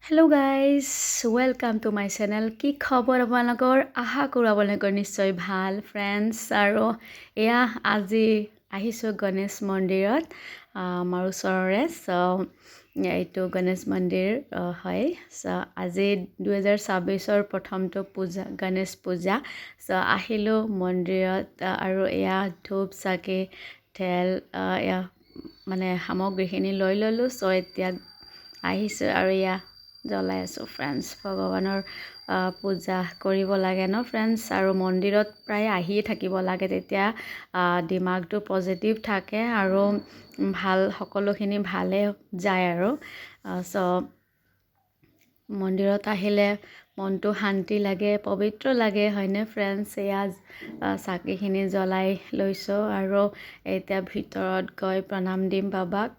Hello' guys welcome to my channel. কি খবৰ আপোনালোকৰ? আশা কৰোঁ আপোনালোকৰ নিশ্চয় ভাল ফ্ৰেণ্ডছ। আৰু এয়া আজি আহিছোঁ গণেশ মন্দিৰত, আমাৰ ওচৰৰে। এইটো গণেশ মন্দিৰ হয়। আজি 2026ৰ প্ৰথমটো পূজা, গণেশ পূজা। আহিলোঁ মন্দিৰত আৰু এয়া ধূপ চাকি তেল এয়া মানে সামগ্ৰীখিনি লৈ ল'লোঁ। এতিয়া আহিছোঁ আৰু এয়া জ্বলাই আছোঁ ফ্ৰেণ্ডছ। ভগৱানৰ পূজা কৰিব লাগে ন ফ্ৰেণ্ডছ, আৰু মন্দিৰত প্ৰায় আহিয়ে থাকিব লাগে, তেতিয়া দিমাগটো পজিটিভ থাকে আৰু ভাল সকলোখিনি ভালে যায় আৰু মন্দিৰত আহিলে মনটো শান্তি লাগে, পবিত্ৰ লাগে, হয়নে ফ্ৰেণ্ডছ? এয়া চাকিখিনি জ্বলাই লৈছোঁ আৰু এতিয়া ভিতৰত গৈ প্ৰণাম দিম বাবাক।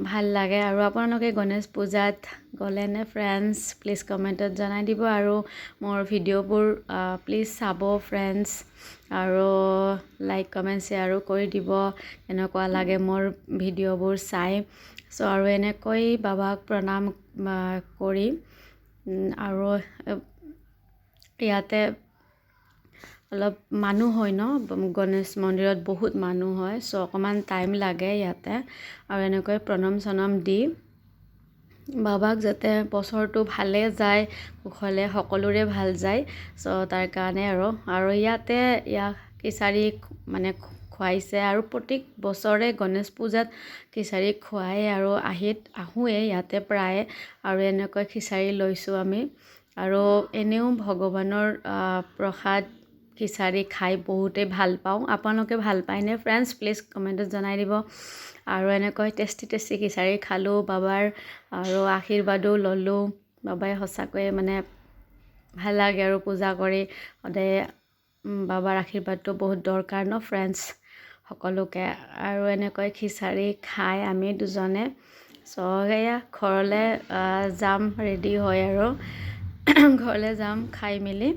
ভাল লাগে। আৰু আপোনালোকে গণেশ পূজাত গ'লেনে ফ্ৰেণ্ডছ? প্লিজ কমেণ্টত জনাই দিব আৰু মোৰ ভিডিঅ'বোৰ প্লিজ চাব ফ্ৰেণ্ডছ, আৰু লাইক কমেণ্ট শ্বেয়াৰো কৰি দিব কেনেকুৱা লাগে মোৰ ভিডিঅ'বোৰ চাই। আৰু এনেকৈ বাবাক প্ৰণাম কৰি আৰু ইয়াতে অলপ মানুহ হয় ন, গণেশ মন্দিৰত বহুত মানুহ হয়, অকণমান টাইম লাগে ইয়াতে। আৰু এনেকৈ প্ৰণাম চনাম দি বাবাক যাতে বছৰটো ভালে যায়, কুশলে সকলোৰে ভাল যায়, তাৰ কাৰণে আৰু ইয়াতে খিচাৰি মানে খুৱাইছে। আৰু প্ৰত্যেক বছৰে গণেশ পূজাত খিচাৰি খুৱাই আৰু আহোঁৱে ইয়াতে প্ৰায়। আৰু এনেকৈ খিচাৰি লৈছোঁ আমি। আৰু এনেও ভগৱানৰ প্ৰসাদ খিচাৰি খাই বহুতেই ভাল পাওঁ। আপোনালোকে ভাল পায়নে ফ্ৰেণ্ডছ? প্লিজ কমেণ্টত জনাই দিব। আৰু এনেকৈ টেষ্টি খিচাৰি খালোঁ বাবাৰ, আৰু আশীৰ্বাদো ল'লোঁ। বাবাই সঁচাকৈয়ে মানে ভাল লাগে আৰু পূজা কৰি সদায় বাবাৰ আশীৰ্বাদটো বহুত দৰকাৰ ন ফ্ৰেণ্ডছ সকলোকে। আৰু এনেকৈ খিচাৰি খাই আমি দুজনে এয়া ঘৰলৈ যাম, ৰেডি হয় আৰু ঘৰলৈ যাম খাই মেলি।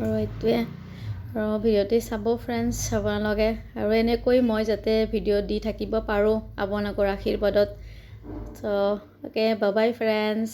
আৰু এইটোৱে আৰু ভিডিঅ'টি চাব ফ্ৰেণ্ডছ আপোনালোকে, আৰু এনেকৈ মই যাতে ভিডিঅ' দি থাকিব পাৰোঁ আপোনালোকৰ আশীৰ্বাদত। Okay, bye bye friends.